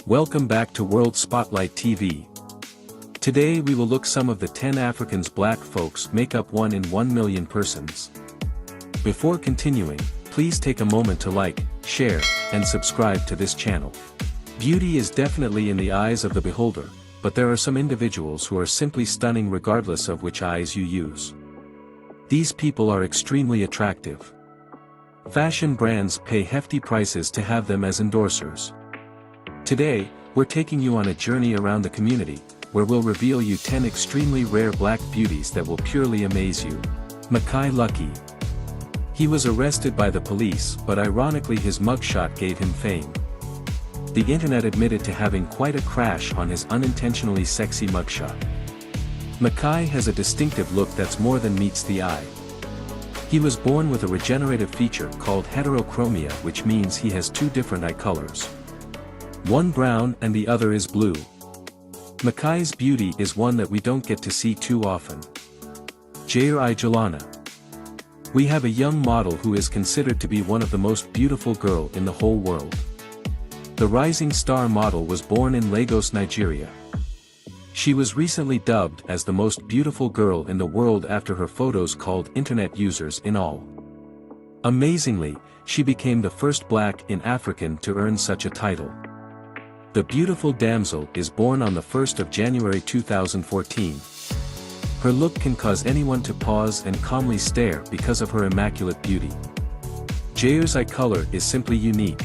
Welcome back to World Spotlight TV. Today we will look some of the 10 Africans black folks make up 1 in 1 million persons. Before continuing, please take a moment to like, share, and subscribe to this channel. Beauty is definitely in the eyes of the beholder, but there are some individuals who are simply stunning regardless of which eyes you use. These people are extremely attractive. Fashion brands pay hefty prices to have them as endorsers. Today, we're taking you on a journey around the community, where we'll reveal you 10 extremely rare black beauties that will purely amaze you. Makai Lucky. He was arrested by the police, but ironically his mugshot gave him fame. The internet admitted to having quite a crash on his unintentionally sexy mugshot. Makai has a distinctive look that's more than meets the eye. He was born with a regenerative feature called heterochromia, which means he has two different eye colors. One brown and the other is blue. Makai's beauty is one that we don't get to see too often. Jair Ijolana. We have a young model who is considered to be one of the most beautiful girl in the whole world. The rising star model was born in Lagos, Nigeria. She was recently dubbed as the most beautiful girl in the world after her photos called internet users in all. Amazingly, she became the first black in African to earn such a title. The beautiful damsel is born on the 1st of January 2014. Her look can cause anyone to pause and calmly stare because of her immaculate beauty. Jair's eye color is simply unique.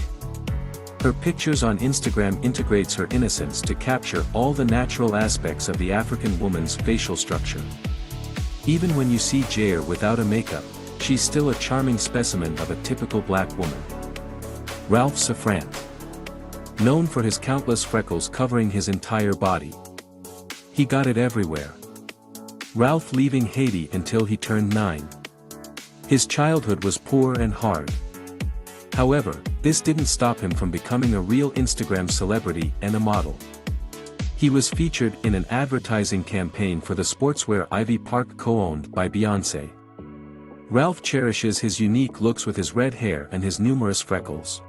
Her pictures on Instagram integrates her innocence to capture all the natural aspects of the African woman's facial structure. Even when you see Jair without a makeup, she's still a charming specimen of a typical black woman. Ralph Safran. Known for his countless freckles covering his entire body. He got it everywhere. Ralph leaving Haiti until he turned 9. His childhood was poor and hard. However, this didn't stop him from becoming a real Instagram celebrity and a model. He was featured in an advertising campaign for the sportswear Ivy Park co-owned by Beyoncé. Ralph cherishes his unique looks with his red hair and his numerous freckles.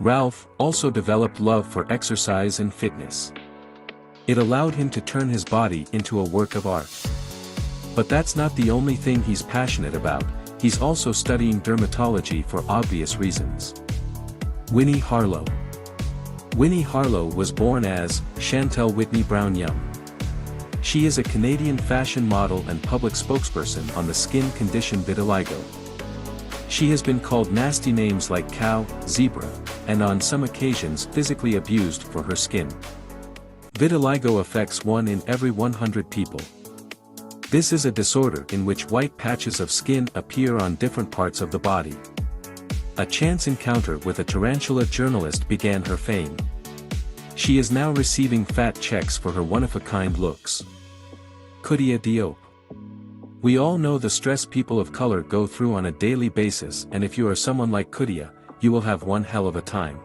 Ralph also developed love for exercise and fitness. It allowed him to turn his body into a work of art. But that's not the only thing he's passionate about, he's also studying dermatology for obvious reasons. Winnie Harlow. Winnie Harlow was born as Chantel Whitney Brown Young. She is a Canadian fashion model and public spokesperson on the skin condition vitiligo. She has been called nasty names like cow, zebra, and on some occasions physically abused for her skin. Vitiligo affects 1 in every 100 people. This is a disorder in which white patches of skin appear on different parts of the body. A chance encounter with a tarantula journalist began her fame. She is now receiving fat checks for her one-of-a-kind looks. Kudia Diop. We all know the stress people of color go through on a daily basis, and if you are someone like Kudia, you will have one hell of a time.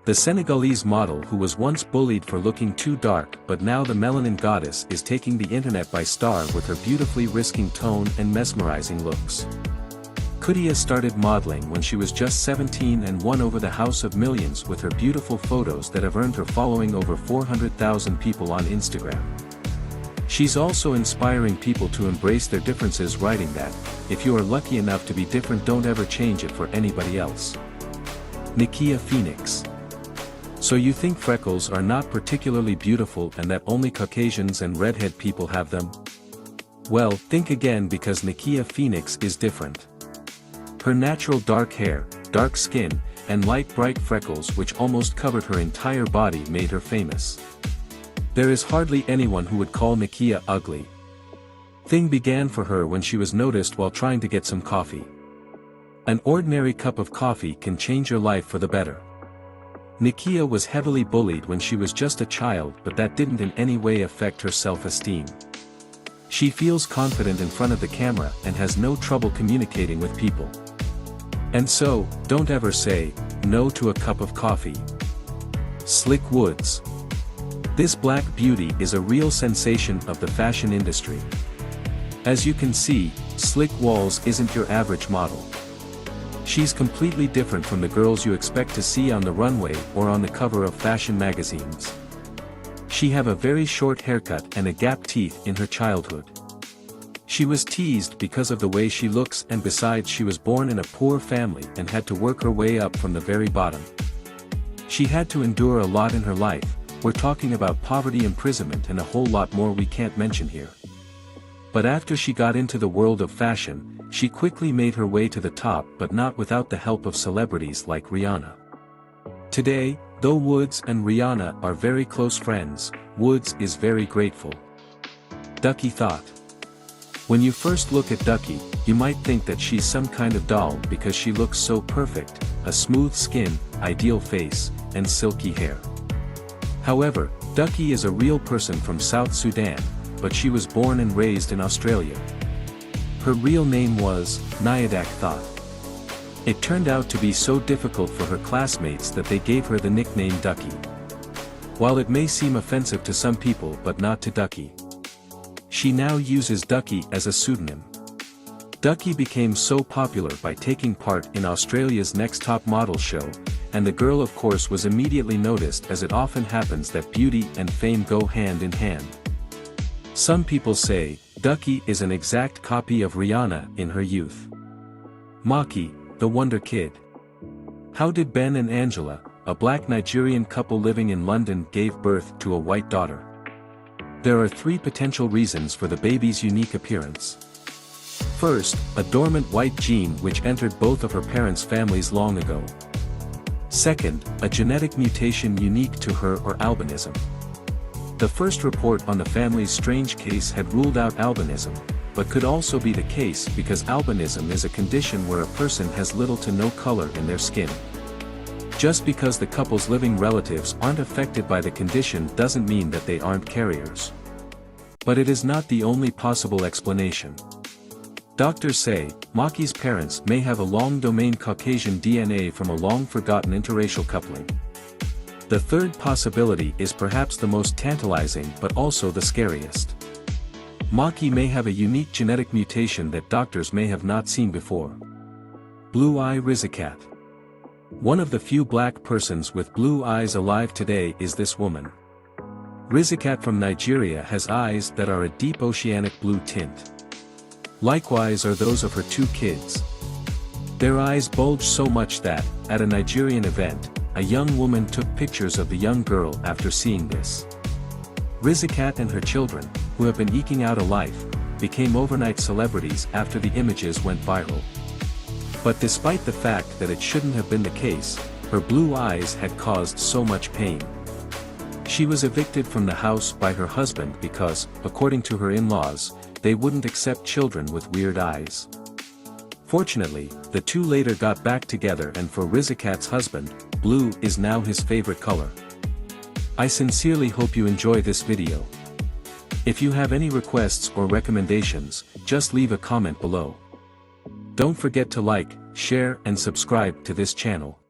The Senegalese model who was once bullied for looking too dark but now the melanin goddess is taking the internet by storm with her beautifully risking tone and mesmerizing looks. Kudia started modeling when she was just 17 and won over the House of Millions with her beautiful photos that have earned her following over 400,000 people on Instagram. She's also inspiring people to embrace their differences, writing that, if you are lucky enough to be different, don't ever change it for anybody else. Nikia Phoenix. So you think freckles are not particularly beautiful and that only Caucasians and redhead people have them? Well, think again, because Nikia Phoenix is different. Her natural dark hair, dark skin, and light bright freckles which almost covered her entire body made her famous. There is hardly anyone who would call Nikia ugly. Thing began for her when she was noticed while trying to get some coffee. An ordinary cup of coffee can change your life for the better. Nikia was heavily bullied when she was just a child, but that didn't in any way affect her self-esteem. She feels confident in front of the camera and has no trouble communicating with people. And so, don't ever say no to a cup of coffee. Slick Woods. This black beauty is a real sensation of the fashion industry. As you can see, Slick Walls isn't your average model. She's completely different from the girls you expect to see on the runway or on the cover of fashion magazines. She have a very short haircut and a gap teeth in her childhood. She was teased because of the way she looks, and besides she was born in a poor family and had to work her way up from the very bottom. She had to endure a lot in her life. We're talking about poverty, imprisonment, and a whole lot more we can't mention here. But after she got into the world of fashion, she quickly made her way to the top, but not without the help of celebrities like Rihanna. Today, though Woods and Rihanna are very close friends, Woods is very grateful. Ducky thought. When you first look at Ducky, you might think that she's some kind of doll because she looks so perfect, a smooth skin, ideal face, and silky hair. However, Ducky is a real person from South Sudan, but she was born and raised in Australia. Her real name was Nyadak Thought. It turned out to be so difficult for her classmates that they gave her the nickname Ducky. While it may seem offensive to some people but not to Ducky. She now uses Ducky as a pseudonym. Ducky became so popular by taking part in Australia's Next Top Model show, and the girl of course was immediately noticed, as it often happens that beauty and fame go hand in hand. Some people say, Ducky is an exact copy of Rihanna in her youth. Maki, the Wonder Kid. How did Ben and Angela, a black Nigerian couple living in London, gave birth to a white daughter? There are 3 potential reasons for the baby's unique appearance. First, a dormant white gene which entered both of her parents' families long ago. Second, a genetic mutation unique to her or albinism. The first report on the family's strange case had ruled out albinism, but could also be the case because albinism is a condition where a person has little to no color in their skin. Just because the couple's living relatives aren't affected by the condition doesn't mean that they aren't carriers. But it is not the only possible explanation. Doctors say, Maki's parents may have a long-domain Caucasian DNA from a long-forgotten interracial coupling. The third possibility is perhaps the most tantalizing but also the scariest. Maki may have a unique genetic mutation that doctors may have not seen before. Blue Eye Rizikat. One of the few black persons with blue eyes alive today is this woman. Rizikat from Nigeria has eyes that are a deep oceanic blue tint. Likewise are those of her 2 kids. Their eyes bulge so much that, at a Nigerian event, a young woman took pictures of the young girl after seeing this. Rizikat and her children, who have been eking out a life, became overnight celebrities after the images went viral. But despite the fact that it shouldn't have been the case, her blue eyes had caused so much pain. She was evicted from the house by her husband because, according to her in-laws, they wouldn't accept children with weird eyes. Fortunately, the 2 later got back together, and for Rizikat's husband, blue is now his favorite color. I sincerely hope you enjoy this video. If you have any requests or recommendations, just leave a comment below. Don't forget to like, share and subscribe to this channel.